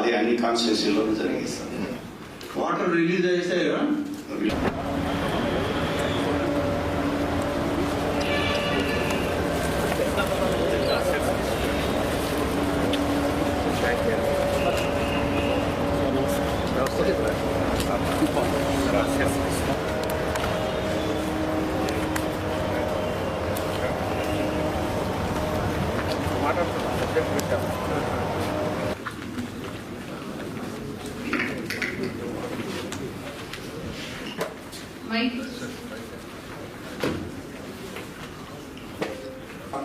అది అన్ని కాన్స్టిట్యూన్సీలో జరిగేది సార్. వాటర్ రిలీజ్ అయితే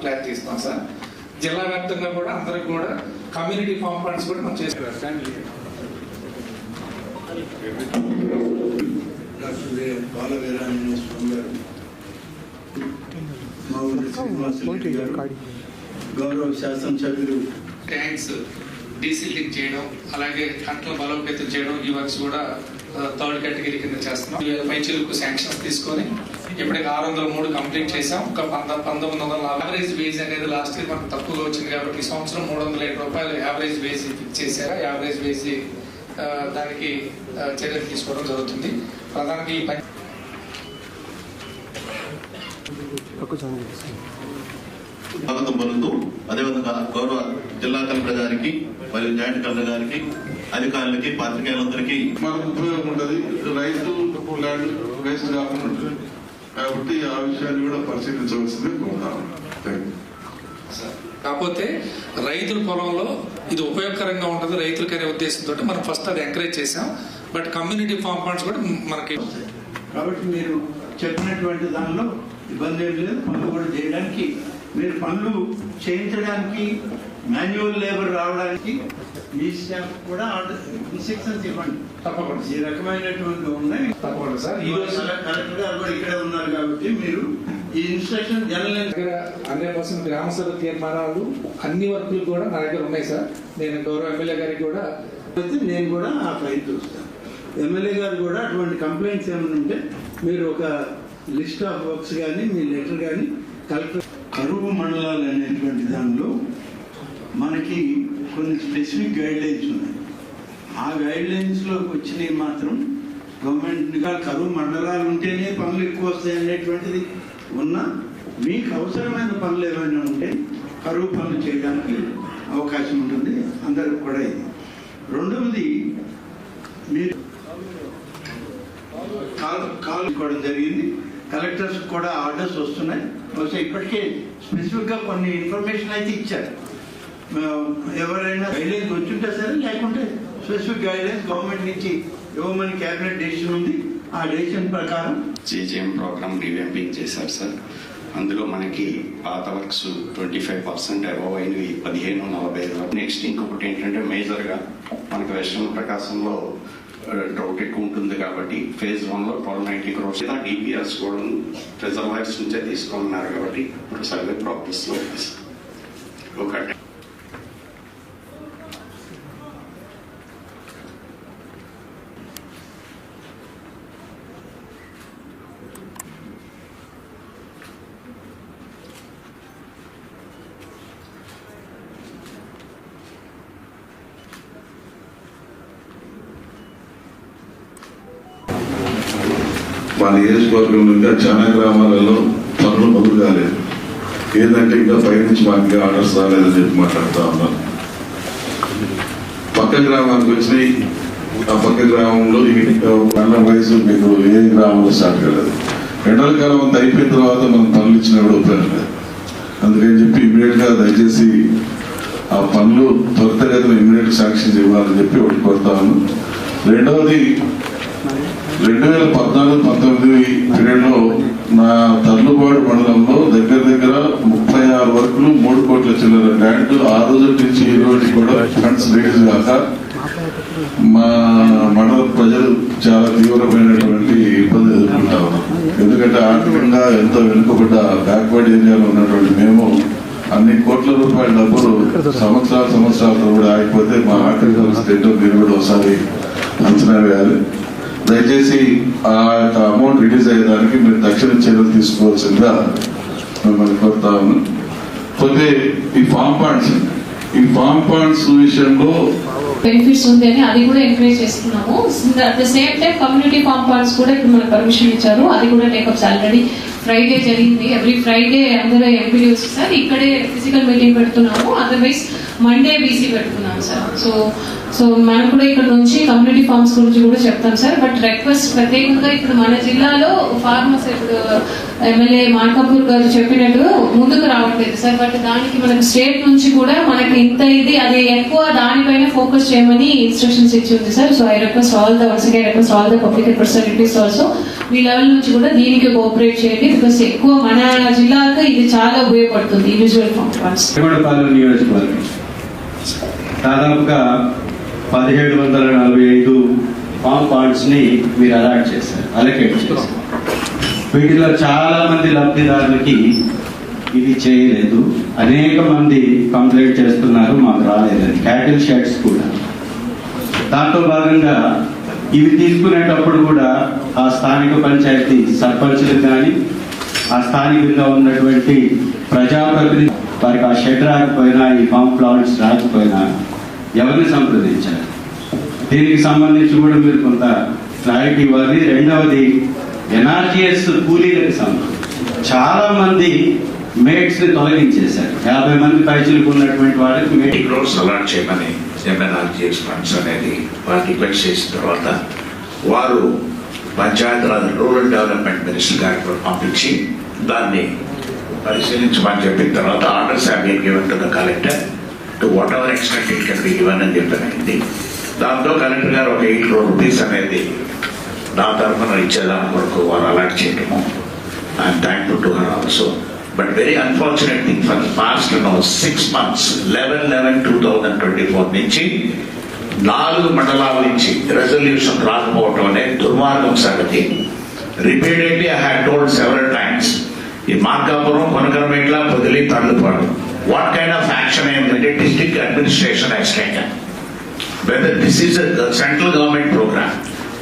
క్లారిటీ ఇస్తాం సార్. జిల్లా వ్యాప్తంగా కూడా అందరికి కూడా కమ్యూనిటీ ఫామ్ ఫండ్స్ కూడా మనం చేసుకున్నాం. గౌరవ శాసనసభ్యులు ట్యాంక్స్ డీసిల్టింగ్ చేయడం, అలాగే పంటల బలోపేతం చేయడం, ఈ వర్క్స్ కూడా థర్డ్ కేటగిరీ కింద చేస్తున్నాం. 2000 పైచీలకు శాంక్షన్స్ తీసుకొని ఇప్పటికి 603 కంప్లీట్ చేసాం. ఒక 1900 యావరేజ్ వేజ్ అనేది లాస్ట్ ఇయర్ మనకు తక్కువగా వచ్చింది కాబట్టి ఈ సంవత్సరం 307 రూపాయలు యావరేజ్ వేజ్ ఫిక్స్ చేశారా. యావరేజ్ వేజ్ దానికి చర్యలు తీసుకోవడం జరుగుతుంది. ప్రధానంగా ఈ స్వాగతం పలుకుతూ అదేవిధంగా గౌరవ జిల్లా కలెక్టర్ గారికి మరియు జాయింట్ కలెక్టర్ గారికి, అధికారులకి, పాత్రికేయులందరికీ మనకు ఉపయోగం ఉంటుంది. రైతు ల్యాండ్ వేస్ట్ కాకుండా ఉంటుంది కాబట్టి ఆ విషయాన్ని కూడా పరిశీలించవలసింది కోరుతాను. కాకపోతే రైతుల పొలంలో ఇది ఉపయోగకరంగా ఉంటుంది రైతులకి అనే ఉద్దేశంతో మనం ఫస్ట్ అది ఎంకరేజ్ చేసాం. బట్ కమ్యూనిటీ ఫామ్ ఫండ్స్ కూడా మనకి, కాబట్టి మీరు చెప్పినటువంటి దానిలో ఇబ్బంది ఏం లేదు. పనులు కూడా చేయడానికి, మీరు పనులు చేయించడానికి, మాన్యువల్ లేబర్ రావడానికి మీ స్టాఫ్ కూడా ఇన్స్ట్రక్షన్స్ ఇవ్వండి. తప్పకుండా ఈ రకమైనటువంటి ఉన్నాయి. తప్పకుండా సార్. ఈ రోజు కలెక్టర్ గారు కూడా ఇక్కడే ఉన్నారు కాబట్టి మీరు ఈ ఇన్స్ట్రక్షన్ జనరల్ 100% గ్రామ సభ తీర్మానాలు అన్ని వర్కులు కూడా నా దగ్గర ఉన్నాయి సార్. నేను గౌరవ ఎమ్మెల్యే గారికి కూడా నేను కూడా ఆ ఫైల్ చూస్తాను. ఎమ్మెల్యే గారు కూడా అటువంటి కంప్లైంట్స్ ఏమైనా ఉంటే మీరు ఒక లిస్ట్ ఆఫ్ వర్క్స్ కానీ మీ లెటర్ కానీ కలెక్టర్. కరువు మండలాలు అనేటువంటి దానిలో మనకి కొన్ని స్పెసిఫిక్ గైడ్ లైన్స్ ఉన్నాయి. ఆ గైడ్ లైన్స్లోకి వచ్చినవి మాత్రం గవర్నమెంట్ కరువు మండలాలు ఉంటేనే పనులు ఎక్కువ వస్తాయి అనేటువంటిది ఉన్నా, మీకు అవసరమైన పనులు ఏమైనా ఉంటే కరువు పనులు చేయడానికి అవకాశం ఉంటుంది అందరికి కూడా. ఇది రెండవది, మీరు కాల్ ఇవ్వడం జరిగింది. కలెక్టర్స్ కూడా ఆర్డర్స్ వస్తున్నాయి. బహుశా ఇప్పటికే స్పెసిఫిక్గా కొన్ని ఇన్ఫర్మేషన్ అయితే ఇచ్చారు. ఎవరైనా గైడ్లైన్స్ వచ్చింటే సరే, లేకుంటే స్పెసిఫిక్ గైడ్లైన్స్ గవర్నమెంట్ నుంచి ఇవ్వమని క్యాబినెట్ డెసిషన్ ఉంది. ఆ డెసిషన్ ప్రకారం జేజేఎం ప్రోగ్రామ్ రీవ్యాంపింగ్ చేశారు సార్. అందులో మనకి పాత వర్క్స్ 25% అబవ్ అయినవి 1545. నెక్స్ట్ ఇంకొకటి ఏంటంటే మేజర్గా మనకి వెస్ట్రన్ ప్రకాశంలో డ్రౌట్ ఎక్కువ ఉంటుంది కాబట్టి ఫేజ్ 1లో 1290 crores డిపిఆర్స్ కూడా రిజర్వాయర్స్ నుంచే తీసుకున్నారు కాబట్టి ఇప్పుడు సర్వే ప్రాగ్రెస్లో ఉంది సార్. ఒకటి మా నియోజకవర్గం నుండి చాలా గ్రామాలలో పనులు మొదలు కాలేదు. ఏంటంటే ఇంకా పైనుంచి మాకు ఆర్డర్స్ రాలేదని చెప్పి మాట్లాడుతూ ఉన్నాను. పక్క గ్రామానికి వచ్చి ఆ పక్క గ్రామంలో పండ్ల వయసు మీకు ఏ గ్రామంలో స్టార్ట్ కాలేదు. ఎండల కాలం అంతా అయిపోయిన తర్వాత మనం పనులు ఇచ్చినా కూడా ఉపయోగం లేదు. అందుకని చెప్పి ఇమీడియట్ గా దయచేసి ఆ పనులు త్వరితగతిన ఇమీడియట్ శాంక్షన్ ఇవ్వాలని చెప్పి ఒకటి కోరుతాను. రెండవది, 2014-19 పీరియడ్లో నా తర్లుబాడు మండలంలో దగ్గర 36 వర్కులు 3 కోట్ల చిల్లర గ్రాంట్ ఆ రోజు నుంచి ఈ రోజు కూడా ఫండ్స్ రిలీజ్ కాక మా మండల ప్రజలు చాలా తీవ్రమైనటువంటి ఇబ్బంది ఎదుర్కొంటా ఉన్నాం. ఎందుకంటే ఆర్థికంగా ఎంతో వెనుకబడ్డ బ్యాక్వర్డ్ ఏరియాలో ఉన్నటువంటి మేము అన్ని కోట్ల రూపాయల డబ్బులు సంవత్సరాలతో కూడా ఆగిపోతే మా ఆర్థిక పరిస్థితి ఏంటో మీరు కూడా ఒకసారి అంచనా వేయాలి. దయచేసి ఆ యొక్క అమౌంట్ రిలీజ్ అయ్యేదానికి మీరు తక్షణ చర్యలు తీసుకోవాల్సిందిగా మిమ్మల్ని కోరుతా ఉన్నాను. పోతే ఈ ఫామ్ పాండ్స్ విషయంలో బెనిఫిట్స్ ఉంది అని అది కూడా ఎంకరేజ్ చేస్తున్నాము. At the same time community farm parts కూడా ఇప్పుడు మనకు పర్మిషన్ ఇచ్చారు, అది కూడా టేకప్స్ ఆల్రెడీ ఫ్రైడే జరిగింది. ఎవ్రీ ఫ్రైడే అందరూ ఎంపీడీఓస్ సార్ ఇక్కడే ఫిజికల్ మీటింగ్ పెడుతున్నాము, అదర్వైజ్ మండే బీసీ పెడుతున్నాము సార్. సో మనం కూడా ఇక్కడ నుంచి కమ్యూనిటీ ఫార్మ్స్ గురించి కూడా చెప్తాం సార్. బట్ రిక్వెస్ట్ ప్రత్యేకంగా ఇప్పుడు మన జిల్లాలో ఫార్మర్స్ ఇప్పుడు ఎమ్మెల్యే మార్కాపూర్ గారు చెప్పినట్టు ముందుకు రావట్లేదు సార్. బట్ దానికి మనకు స్టేట్ నుంచి కూడా మనకి ఇంత ఇది అది ఎక్కువ దానిపైన ఫోకస్ చేయమని ఇన్స్ట్రక్షన్స్ ఇచ్చి ఉంది sir. So I request all the public representatives also me level నుంచి కూడా దీనికి కోఆపరేట్ చేయండి. బికాస్ ఎక్కువ మన జిల్లాకు ఇది చాలా ఉపయోగపడుతుంది ఇండివిజువల్ ఫార్మ్స్. నియోజకవర్గం దాదాపుగా 1745 ఫామ్ పాయింట్స్ ని మీరు అలకేట్ చేశారు. వీటిలో చాలా మంది లబ్ధిదారులకి ఇది చేయలేదు. అనేక మంది కంప్లైంట్ చేస్తున్నారు మాకు రాలేదని. క్యాటిల్ షెడ్స్ కూడా దాంట్లో భాగంగా ఇవి తీసుకునేటప్పుడు కూడా ఆ స్థానిక పంచాయతీ సర్పంచులకు కానీ ఆ స్థానికంగా ఉన్నటువంటి ప్రజాప్రతినిధి వారికి ఆ షెడ్ రాకపోయినా ఈ ఫామ్ ప్లాంట్స్ రాకపోయినా ఎవరిని సంప్రదించారు? దీనికి సంబంధించి కూడా మీరు కొంత క్లారిటీ ఇవ్వాలి. రెండవది ఎన్ఆర్జీఎస్ కూలీలకు సంబంధించి చాలా మంది మేట్స్ ని తొలగించేశారు. 50 మంది పైచులకు ఉన్నటువంటి వాళ్ళకి క్రోర్స్ అలాట్ చేయమని ఎంఎన్ఆర్జీఎస్ ఫండ్స్ అనేది వారు రిక్వెస్ట్ చేసిన తర్వాత వారు పంచాయతీరాజ్ రూరల్ డెవలప్మెంట్ మినిస్టర్ గారికి పంపించి దాన్ని పరిశీలించమని చెప్పిన తర్వాత orders have been given to the collector to whatever extent it can be given అని చెప్పినది. దాంతో కలెక్టర్ గారు ఒక 8 crore రూపీస్ అనేది నా తరఫున ఇచ్చేదాని కొరకు వారు అలాట్ చేయడము I'm thankful to her also. But very unfortunate thing for past 6 months 11/11/2024 నుంచి 4 మండలాల నుంచి రెజల్యూషన్ రాకపోవటం అనేది దుర్మార్గం సంగతి. Repeatedly I have told several times ఈ Markapuram, Konakanamitla, Podili, Tarlupadu what kind of action the district administration has taken, whether this is a central government program,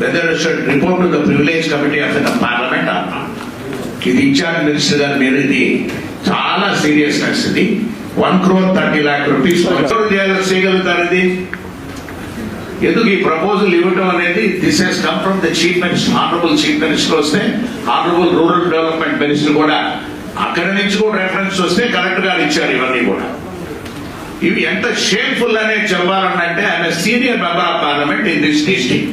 whether it should report to the privilege committee of the parliament or not. ఇది incharge minister గారు మీరు ఇది చాలా seriousness. ఇది 1.30 crore rupees చేయగలుగుతారు. ఇది ఎందుకు ఈ ప్రపోజల్ ఇవ్వటం అనేది this has come from the chief minister. Honourable chief minister వస్తే హానరబుల్ రూరల్ డెవలప్మెంట్ మినిస్టర్ కూడా అక్కడి నుంచి కూడా రెఫరెన్స్ వస్తే కలెక్టర్ గారు ఇచ్చారు. ఇవన్నీ కూడా ఇవి ఎంత షేమ్ఫుల్ అనేది చెప్పాలన్నంటే ఆయన senior member of parliament in this district.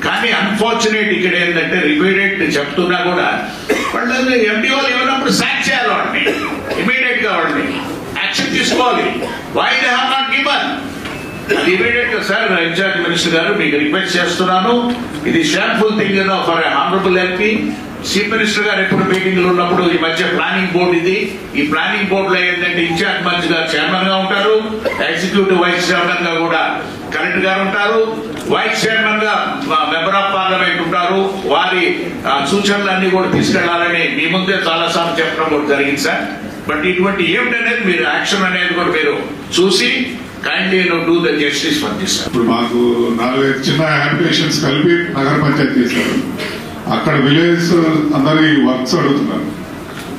కానీ అన్ఫార్చునేట్ ఇక్కడ ఏంటంటే రిపీటెడ్ చెప్తున్నా కూడా వాళ్ళు ఎండిఓలు ఇవ్వనప్పుడు సాక్ చేయాలి, వాడిని ఇమీడియట్ గా వాడిని యాక్షన్ తీసుకోవాలి. Why they have not given అది ఇమీడియట్ గా. సార్ ఇన్ఛార్జ్ మినిస్టర్ గారు మీకు రిక్వెస్ట్ చేస్తున్నాను, ఇది shameful thing for honourable MP. Chief minister గారు ఎప్పుడు మీటింగ్లు ఉన్నప్పుడు ఈ మధ్య ప్లానింగ్ బోర్డు ఇది, ఈ ప్లానింగ్ బోర్డులో ఏంటంటే ఇన్ఛార్జ్ మంత్రి గారు చైర్మన్ గా ఉంటారు, ఎగ్జిక్యూటివ్ వైస్ చైర్మన్ గా కూడా కలెక్టర్ గారు ఉంటారు, వైస్ చైర్మన్ గా మెంబర్ ఆఫ్ పార్లమెంట్ ఉంటారు. వారి సూచనలన్నీ కూడా తీసుకెళ్లాలని మీ ముందే చాలా సార్లు చెప్పడం కూడా జరిగింది సార్. బట్ ఇటువంటి ఏమిటనేది మీరు యాక్షన్ అనేది కూడా మీరు చూసి kindly do the justice for this. ఇప్పుడు మాకు 4 చిన్న హ్యాబిటేషన్స్ కలిపి నగర పంచాయతీ చేశారు. అక్కడ విలేజ్ అందరి వర్క్స్ అడుగుతున్నారు.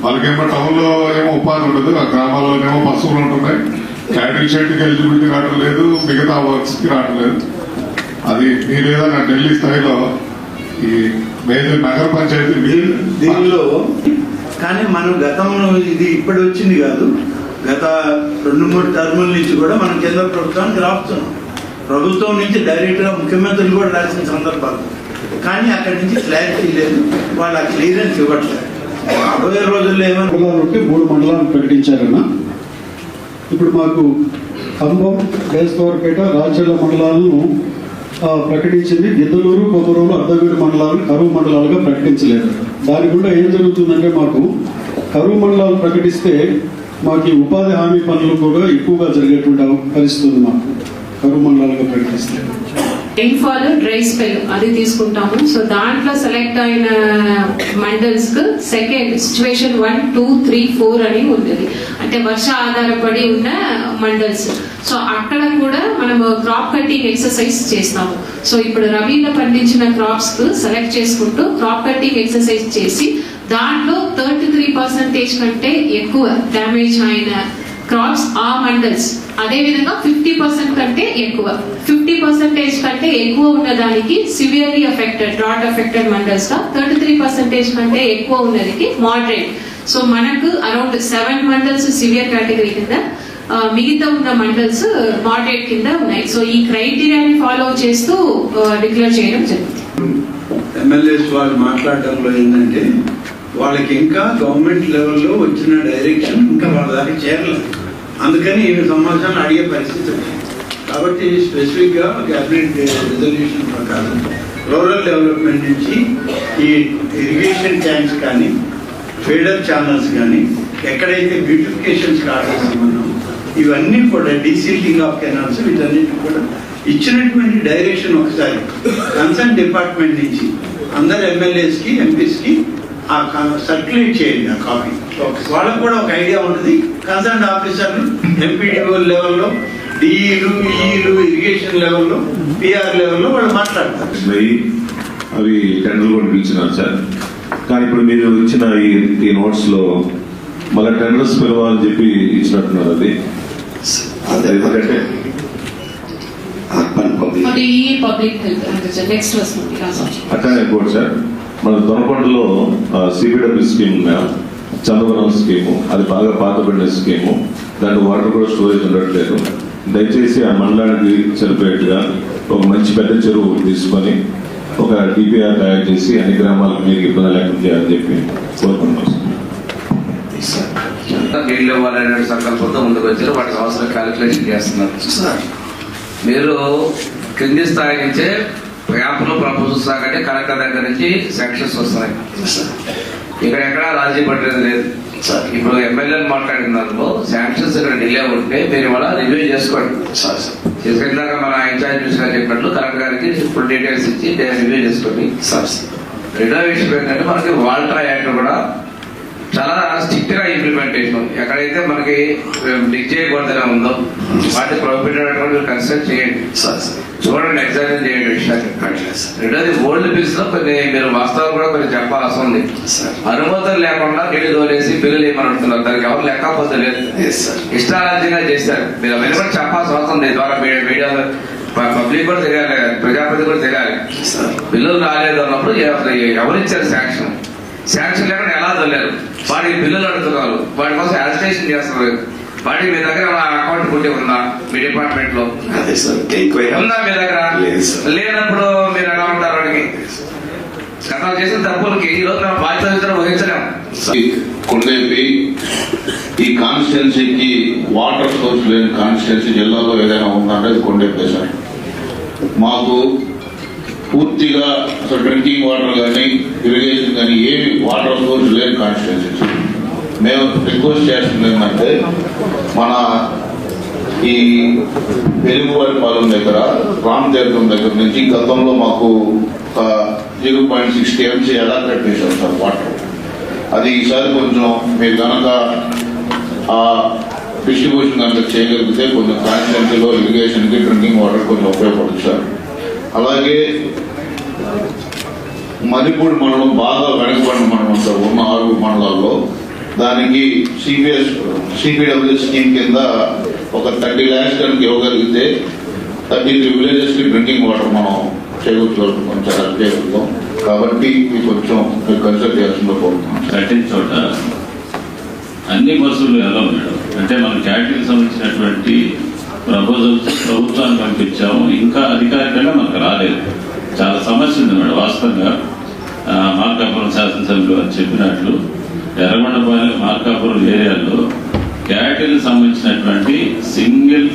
వాళ్ళకేమో టౌన్ లో ఏమో ఉపాధి ఉండదు, ఆ గ్రామాల్లోనేమో పశువులు ఉంటున్నాయి. క్యాటిల్ షెడ్కి ఎలిజిబిలిటీ రావడం లేదు, మిగతా వర్క్స్ కి రావడం లేదు. అది మీరు ఏదైనా ఢిల్లీ స్థాయిలో ఈ మేజర్ నగర పంచాయతీ దీనిలో కానీ మనం గతంలో ఇది ఇప్పుడు వచ్చింది కాదు, గత 2-3 టర్ముల నుంచి కూడా మనం కేంద్ర ప్రభుత్వానికి రాస్తున్నాం. ప్రభుత్వం నుంచి డైరెక్ట్ గా ముఖ్యమంత్రులు కూడా రాసిన సందర్భాలు, కానీ అక్కడి నుంచి క్లారిటీ లేదు, వాళ్ళు ఆ క్లియరెన్స్ ఇవ్వట్లేదు. 50 రోజుల్లో ఏమన్నా 3 మండలాలు ప్రకటించారన్నా. ఇప్పుడు మాకు ఖమ్మం, బేస్తవారపేట, రాచర్ల మండలాలను ప్రకటించింది. గిద్దలూరు, కొమరూరు, అర్ధవీడు మండలాలను కరువు మండలాలుగా ప్రకటించలేదు. దాని కూడా ఏం జరుగుతుందంటే మాకు కరువు మండలాలు ప్రకటిస్తే మాకు ఉపాధి హామీ పనులు కూడా ఎక్కువగా జరిగేటువంటి పరిస్థితి ఉంది. మాకు కరువు మండలాలుగా ప్రకటిస్తే రెయిన్ఫాల్, డ్రై స్పెల్ అది తీసుకుంటాము. సో దాంట్లో సెలెక్ట్ అయిన మండల్స్ కు సెకండ్ సిచ్యువేషన్ 1, 2, 3, 4 అని ఉంటుంది. అంటే వర్ష ఆధారపడి ఉన్న మండల్స్. సో అక్కడ కూడా మనం క్రాప్ కటింగ్ ఎక్సర్సైజ్ చేస్తాము. సో ఇప్పుడు రబీలో పండించిన క్రాప్స్ కు సెలెక్ట్ చేసుకుంటూ క్రాప్ కటింగ్ ఎక్సర్సైజ్ చేసి దాంట్లో 33% కంటే ఎక్కువ డ్యామేజ్ అయిన క్రాప్స్ ఆ మండల్స్. అదేవిధంగా 50% కంటే ఎక్కువ 50% కంటే ఎక్కువ ఉన్న దానికి severely affected drought affected mandals గా, 33% కంటే ఎక్కువ ఉన్నదికి మోడరేట్. సో మనకు అరౌండ్ 7 మండల్స్ సివియర్ కేటగిరీ కింద, మిగతా ఉన్న మండల్స్ మోడరేట్ కింద ఉన్నాయి. సో ఈ క్రైటీరియాని ఫాలో చేస్తూ డిక్లేర్ చేయడం జరుగుతుంది. ఎమ్మెల్యేస్ వాళ్ళు మాట్లాడటంలో ఏంటంటే వాళ్ళకి ఇంకా గవర్నమెంట్ లెవెల్లో వచ్చిన డైరెక్షన్ ఇంకా వాళ్ళ దాకా చేరలేదు, అందుకని ఈ సమాచారం అడిగే పరిస్థితి ఉంది. కాబట్టి స్పెసిఫిక్గా క్యాబినెట్ రిజల్యూషన్ ప్రకారం రూరల్ డెవలప్మెంట్ నుంచి ఈ ఇరిగేషన్ ట్యాంక్స్ కానీ ఫీడర్ ఛానల్స్ కానీ ఎక్కడైతే బ్యూటిఫికేషన్స్ కావాల్సిన్నామో ఇవన్నీ కూడా డీసీల్టింగ్ ఆఫ్ కెనాల్స్ వీటన్నిటి కూడా ఇచ్చినటువంటి డైరెక్షన్ ఒకసారి కన్సర్న్ డిపార్ట్మెంట్ నుంచి అందరు ఎమ్మెల్యేస్కి ఎంపీస్కి సర్క్యులేట్ చేయండి ఆ కాపీ. వాళ్ళకు కూడా ఒక ఐడియా ఉంటుంది. కన్సర్న్ ఆఫీసర్లు ఎంపీడీఓ లెవెల్లో, డిఈలు, ఈఈలు, ఇరిగేషన్ లెవెల్లో, పిఆర్ లెవెల్లో వాళ్ళు మాట్లాడతారు. అవి టెండర్లు కూడా పిలిచినారు సార్. కానీ ఇప్పుడు మీరు ఇచ్చిన ఈ నోట్స్ లో మళ్ళీ టెండర్స్ పిలవాలని చెప్పి ఇచ్చినట్టున్నారు. అది ఎందుకంటే అట్లానే కూడా సార్ మన దొనకొండలో సిబిడబ్ల్యూ స్కీమ్ ఉన్నాయా, చంద్రవరం స్కీము, అది బాగా పాతబడిన స్కీము, దాని వాటర్ కూడా స్టోరేజ్ ఉండట్లేదు. దయచేసి ఆ మండలానికి సరిపోయేట్టుగా ఒక మంచి పెద్ద చెరువు తీసుకొని ఒక డిపిఆర్ తయారు చేసి అన్ని గ్రామాలకు మీరు ఇబ్బంది లేకుండా చేయాలని చెప్పి కోరుకుంటున్నాం. నీళ్ళు ఇవ్వాలనే సంకల్పంతో ముందుకు వచ్చారు. వాటికి అవసరం క్యాలిక్యులేషన్ చేస్తున్నారు. మీరు కింది స్థాయి నుంచే క్యాంపులో ప్రపోజల్స్ దాకంటే కలెక్టర్ దగ్గర నుంచి శాంక్షన్స్ వస్తున్నాయి. ఇక్కడ ఎక్కడా రాజీ పట్టేది లేదు. ఇప్పుడు ఎమ్మెల్యేలు మాట్లాడిన దాంట్లో శాంక్షన్స్ ఇక్కడ డిలే ఉంటే మీరు ఇవాళ రివ్యూ చేసుకోండి. ఇందాక మన ఇన్ఛార్జ్ మినిస్టర్ గారు చెప్పినట్లు కలెక్టర్ గారికి ఇప్పుడు డీటెయిల్స్ ఇచ్చి రివ్యూ చేసుకోండి. రెండో విషయం ఏంటంటే మనకి వాల్టర్ యాక్ట్ కూడా చాలా స్ట్రిక్ట్ గా ఇంప్లిమెంటేషన్, ఎక్కడైతే మనకి డిక్ చేయకూడదని ఉందో వాటి ప్రొహిబిటెడ్ కన్సిడర్ చేయండి, చూడండి, ఎగ్జామిన్ చేయండి విషయాన్ని. రెండోది ఓల్డ్ బిల్స్ లో కొన్ని మీరు వాస్తవం కూడా కొన్ని చెప్పాల్సి ఉంది. అనుమతులు లేకుండా నీళ్లు తోలేసి బిల్లులు ఏమని అంటున్నారు, దానికి ఎవరు లెక్కపోతే లేదు, ఇష్టారాజ్యంగా చేశారు. మీరు అవన్నీ కూడా చెప్పాల్సిన అవసరం ఉంది. ద్వారా మీడియాలో పబ్లిక్ కూడా తెలియాలి, ప్రజాప్రతి కూడా తెలియాలి. బిల్లులు రాలేదు అన్నప్పుడు ఎవరిచ్చారు శాంక్షన్, శాంక్షన్ లేకుండా ఎలా తోలేరు, వాడికి బిల్లులు అడుగుతున్నారు, వాటి కోసం అజిటేషన్ చేస్తున్నారు. వాటికి మీ దగ్గర అకౌంట్ పుట్టి ఉందా మీ డిపార్ట్మెంట్ లో ఉందా? మీ దగ్గర లేనప్పుడు మీరు ఎలా ఉంటారు? వాడికి గతంలో చేసిన తప్పులకి ఈ రోజు మేము బాధ్యత వహించలేము. కొండేపి ఈ కాన్స్టిట్యున్సీకి వాటర్ సోర్స్ లేని కాన్స్టిట్యున్సీ జిల్లాలో ఏదైనా ఉందంటే అది కొండేపి సార్. మాకు పూర్తిగా అసలు డ్రింకింగ్ వాటర్ కానీ ఇరిగేషన్ కానీ ఏమి వాటర్ సోర్స్ లేని కాన్స్టిట్యున్సీ. మేము రిక్వెస్ట్ చేస్తుంది ఏంటంటే మన ఈ వెలుగువారిపాలెం దగ్గర రామతీర్థం దగ్గర నుంచి గతంలో మాకు ఒక 0.6 TMC అలాట్ చేశాం సార్ వాటర్. అది ఈసారి కొంచెం మీరు కనుక ఆ డిస్ట్రిబ్యూషన్ కనుక చేయగలిగితే కొంచెం కాన్స్టిట్యున్సీలో ఇరిగేషన్కి డ్రింకింగ్ వాటర్ కొంచెం ఉపయోగపడుతుంది సార్. అలాగే మదిపూడి మండలం బాగా వెనకబడిన మండలం సార్, ఉన్న 6 మండలాల్లో. దానికి సిపిడబ్ల్యూ స్కీమ్ కింద ఒక 30 lakhs కనుక ఇవ్వగలిగితే 33 villages కి డ్రింకింగ్ వాటర్ మనం చేయగలుగుతాం చేయగలుగుతాం. కాబట్టి ఇది కొంచెం కన్సిడర్ చేయాల్సిందో కోరుతున్నాం. కట్టిన చోట అన్ని బస్సులు ఎలా ఉన్నాడు అంటే మనం క్యాటరీకి సంబంధించినటువంటి ప్రపోజల్స్ ప్రభుత్వాన్ని పంపించాము, ఇంకా అధికారికంగా మనకు రాలేదు. చాలా సమస్య ఉంది మేడం. వాస్తవంగా మార్కాపురం శాసనసభ్యులు అని చెప్పినట్లు ఎర్రగొండపాలెం మార్కాపురం ఏరియాలో క్యాటరీకి సంబంధించినటువంటి సింగిల్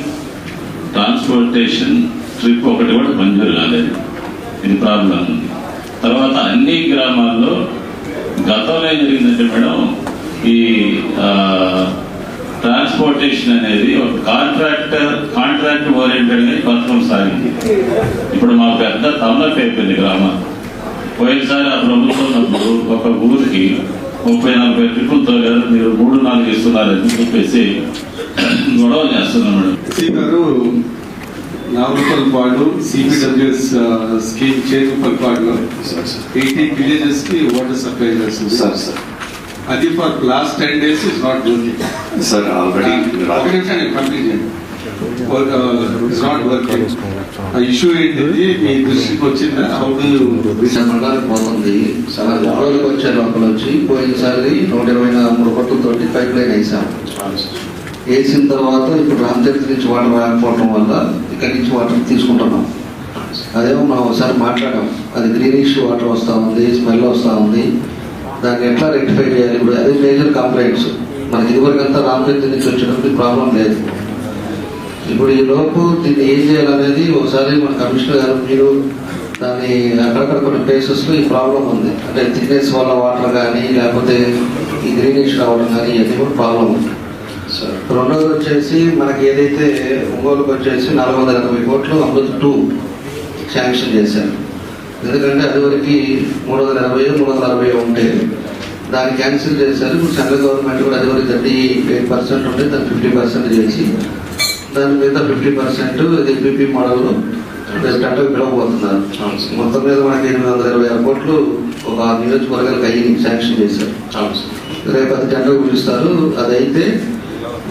ట్రాన్స్పోర్టేషన్ ట్రిప్ ఒకటి కూడా మంజూరు కాలేదు. ఇది ప్రాబ్లం ఉంది. తర్వాత అన్ని గ్రామాల్లో గతంలో ఏం జరిగిందంటే మేడం, ఈ ట్రాన్స్పోర్టేషన్ అనేది ఒక కాంట్రాక్ట్ ఓరియంటెడ్ గా పథకం సాగింది. ఇప్పుడు మా పెద్ద తమలకి అయిపోయింది గ్రామం. పోయినసారి ఆ ప్రభుత్వం ఉన్నప్పుడు ఒక ఊరికి 30-40 ట్రిప్పులతో లేదా మీరు 3-4 ఇస్తున్నారని చెప్పేసి గొడవ చేస్తున్నాం మేడం. నాగులపల్లిపాడు సిపిడబ్ల్యూఎస్ స్కీమ్ చేరుపల్లిపాడులో 18 villages కి వాటర్ సప్లై చేస్తుంది. అది for last 10 days is not working. Sir already ఒక నిమిషం నేను కంప్లీట్ చేయండి. It's not working. ఇష్యూ ఏంటిది మీ దృష్టికి వచ్చిందా? హౌ డు మండలానికి పోతుంది. చాలా గొడవలకు వచ్చే లోపల వచ్చి పోయినసారి 123 కోట్లతోటి పైప్ లైన్ వేసాం. వేసిన తర్వాత ఇప్పుడు రామచరిత్ర నుంచి వాటర్ రాకపోవడం వల్ల ఇక్కడి నుంచి వాటర్ తీసుకుంటున్నాం. అదేమో మనం ఒకసారి మాట్లాడాం, అది గ్రీనిష్ వాటర్ వస్తూ ఉంది, స్మెల్ వస్తూ ఉంది, దాన్ని ఎట్లా రెక్టిఫై చేయాలి. ఇప్పుడు అది మేజర్ కంప్లైంట్స్. మనకి ఇదివరకంతా రామచరిత్ర నుంచి వచ్చేటప్పుడు ప్రాబ్లం లేదు. ఇప్పుడు ఈ లోపు దీన్ని ఏం చేయాలనేది ఒకసారి మన కమిషనర్ గారు మీరు దాన్ని అక్కడక్కడ కొన్ని ప్లేసెస్లో ఈ ప్రాబ్లం ఉంది. అంటే థిక్నెస్ వల్ల వాటర్ కానీ లేకపోతే ఈ గ్రీనిష్ రావడం కానీ ఇవన్నీ కూడా ప్రాబ్లం ఉంది. రెండోది వచ్చేసి మనకి ఏదైతే ఒంగోలుకు వచ్చేసి 480 కోట్లు అమృత్ 2 శాంక్షన్ చేశారు. ఎందుకంటే అదివరకు 380 360 ఉంటే దాన్ని క్యాన్సిల్ చేశారు. ఇప్పుడు సెంట్రల్ గవర్నమెంట్ కూడా అదివరకు 38% ఉంటే దాన్ని 50% చేసి దాని మీద 50% ఇది పీపీ మోడల్లో టెండర్ పిలవబోతున్నారు. మొత్తం మీద మనకి 826 కోట్లు ఒక 6 నియోజకవర్గాలకు అయ్యి శాంక్షన్ చేశారు. రేపు అది టెండర్ పిలుస్తారు. అదైతే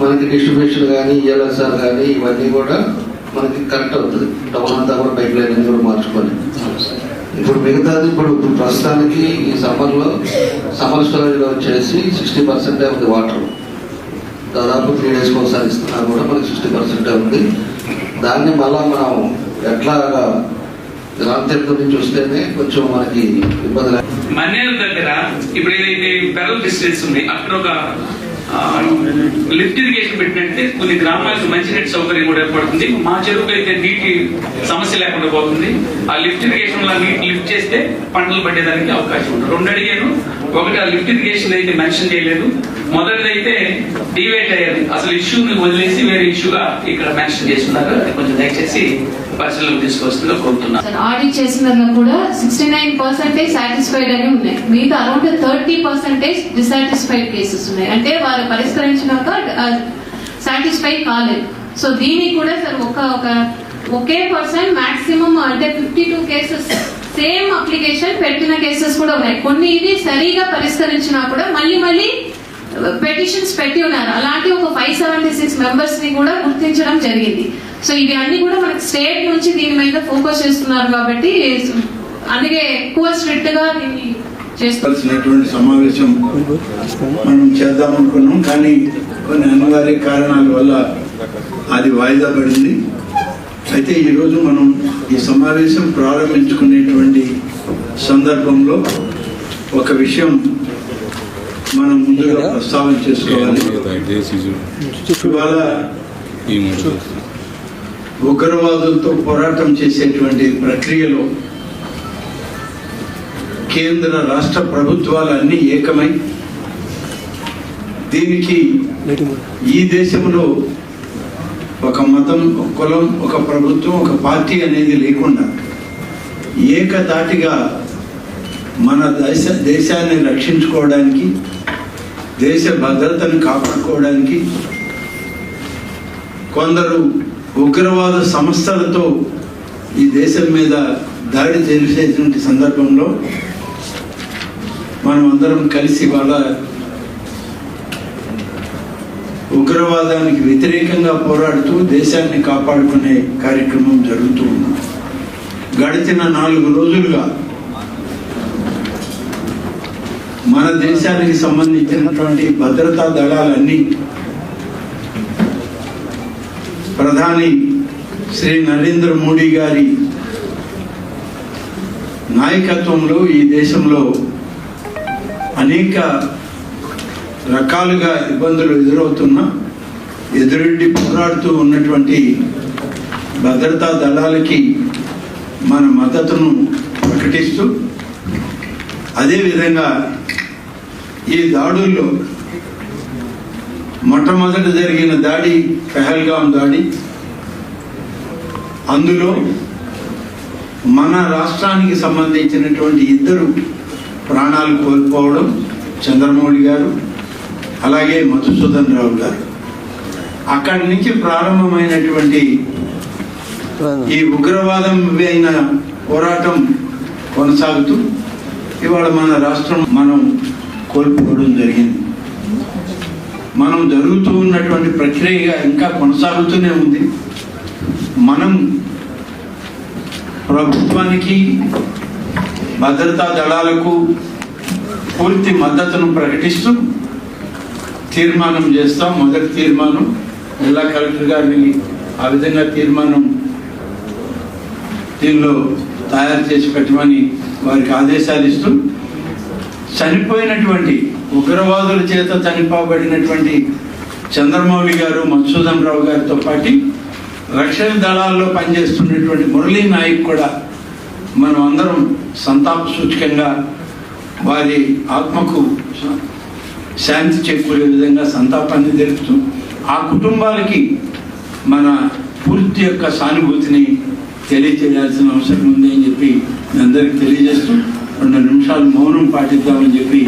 మనకి డిస్ట్రిబ్యూషన్ కానీ ఈఎల్ఎస్ఆర్ కానీ ఇవన్నీ కూడా మనకి కరెక్ట్ అవుతుంది. టౌన్ అంతా కూడా పైప్ లైన్ అన్ని కూడా మార్చుకొని ఇప్పుడు మిగతాది ఇప్పుడు ప్రస్తుతానికి ఈ సమ్మర్ స్టోరేజ్లో వచ్చేసి 60% ఉంది వాటర్. దాదాపు 3 days ఒకసారి ఇస్తున్నా కూడా మనకి 60% ఉంది. దాన్ని మళ్ళా మనం ఎట్లాగా రామతీర్థం నుంచి వస్తేనే కొంచెం మనకి ఇబ్బంది. మన్నేరు దగ్గర ఇప్పుడు ఏదైతే పెరల్ డిస్టెన్స్ ఉంది అక్కడ ఒక లిఫ్ట్ ఇరిగేషన్ పెట్టినట్టే కొన్ని గ్రామాలకు మంచినీటి సౌకర్యం కూడా ఏర్పడుతుంది. మా చెరువుకు అయితే నీటి సమస్య లేకుండా పోతుంది. ఆ లిఫ్ట్ ఇరిగేషన్ వల్ల నీటి లిఫ్ట్ చేస్తే పంటలు పట్టేదానికి అవకాశం ఉంటుంది. 2 అడిగాను. ఒకటి ఆ లిఫ్ట్ ఇరిగేషన్ అయితే మెన్షన్ చేయలేదు. మొదటిదైతే డివైట్ అయ్యేది. అసలు ఇష్యూని వదిలేసి వేరే ఇష్యూగా ఇక్కడ మెన్షన్ చేస్తున్నారు. అది కొంచెం దయచేసి పరిశీలనకు తీసుకొస్తుందో కోరుతున్నాను. ఆడిట్ చేసిన కూడా 69% సాటిస్ఫైడ్ అని ఉన్నాయి. మిగతా అరౌండ్ 30% డిసాటిస్ఫైడ్ కేసెస్ ఉన్నాయి. అంటే వారు పరిష్కరించినాక సాటిస్ఫై కాలేదు. సో దీనికి కూడా సార్ ఒకే పర్సన్ మాక్సిమం అంటే 52 కేసెస్ సేమ్ అప్లికేషన్ పెట్టిన కేసెస్ కూడా ఉన్నాయి. కొన్ని ఇది సరిగా పరిష్కరించినా కూడా మళ్ళీ పెటిషన్స్ పెట్టి ఉన్నారు. అలాంటి ఒక 576 మెంబర్స్ ని కూడా గుర్తించడం జరిగింది. సో ఇవి అన్ని కూడా మనకి స్టేట్ నుంచి దీని మీద ఫోకస్ చేస్తున్నారు కాబట్టి అందుకే ఎక్కువ స్ట్రిక్ట్ గా దీన్ని చేస్తున్నటువంటి సమావేశం మనం చేద్దాం అనుకున్నాం. కానీ కొన్ని అనివార్య కారణాల వల్ల అది వాయిదా పడింది. అయితే ఈరోజు మనం ఈ సమావేశం ప్రారంభించుకునేటువంటి సందర్భంలో ఒక విషయం మనం ముందుగా ప్రస్తావన చేసుకోవాలి. ఇవాళ ఉగ్రవాదులతో పోరాటం చేసేటువంటి ప్రక్రియలో కేంద్ర రాష్ట్ర ప్రభుత్వాలు అన్ని ఏకమై దీనికి ఈ దేశంలో ఒక మతం, ఒక కులం, ఒక ప్రభుత్వం, ఒక పార్టీ అనేది లేకుండా ఏకధాటిగా మన దేశాన్ని రక్షించుకోవడానికి, దేశ భద్రతను కాపాడుకోవడానికి కొందరు ఉగ్రవాద సంస్థలతో ఈ దేశం మీద దాడి చేసేటువంటి సందర్భంలో మనం అందరం కలిసి వాళ్ళ ఉగ్రవాదానికి వ్యతిరేకంగా పోరాడుతూ దేశాన్ని కాపాడుకునే కార్యక్రమం జరుగుతూ ఉంది. గడిచిన 4 రోజులుగా మన దేశానికి సంబంధించినటువంటి భద్రతా దళాలన్నీ ప్రధాని శ్రీ నరేంద్ర మోడీ గారి నాయకత్వంలో ఈ దేశంలో అనేక రకాలుగా ఇబ్బందులు ఎదురవుతున్నా ఎదురెడ్డి పోరాడుతూ ఉన్నటువంటి భద్రతా దళాలకి మన మద్దతును ప్రకటిస్తూ అదేవిధంగా ఈ దాడుల్లో మొట్టమొదట జరిగిన దాడి పెహల్గాం దాడి, అందులో మన రాష్ట్రానికి సంబంధించినటువంటి 2 ప్రాణాలు కోల్పోవడం, చంద్రమౌళి గారు అలాగే మధుసూదన్ రావు గారు. అక్కడి నుంచి ప్రారంభమైనటువంటి ఈ ఉగ్రవాదం అయిన పోరాటం కొనసాగుతూ ఇవాళ మన రాష్ట్రం మనం కోల్పోవడం జరిగింది. మనం జరుగుతూ ఉన్నటువంటి ప్రక్రియ ఇంకా కొనసాగుతూనే ఉంది. మనం ప్రభుత్వానికి భద్రతా దళాలకు పూర్తి మద్దతును ప్రకటిస్తూ తీర్మానం చేస్తాం. మొదటి తీర్మానం జిల్లా కలెక్టర్ గారిని ఆ విధంగా తీర్మానం దీనిలో తయారు చేసి పెట్టమని వారికి ఆదేశాలు ఇస్తూ చనిపోయినటువంటి ఉగ్రవాదుల చేత చనిపోబడినటువంటి చంద్రమౌళి గారు, మధుసూదన్ రావు గారితో పాటు రక్షణ దళాల్లో పనిచేస్తున్నటువంటి మురళీ నాయక్ కూడా మనం అందరం సంతాప సూచకంగా వారి ఆత్మకు శాంతి చేకూరే విధంగా సంతాపాన్ని తెలుపుతూ ఆ కుటుంబాలకి మన పూర్తి యొక్క సానుభూతిని తెలియజేయాల్సిన అవసరం ఉంది అని చెప్పి మీ అందరికి తెలియజేస్తూ 2 నిమిషాలు మౌనం పాటిద్దామని చెప్పి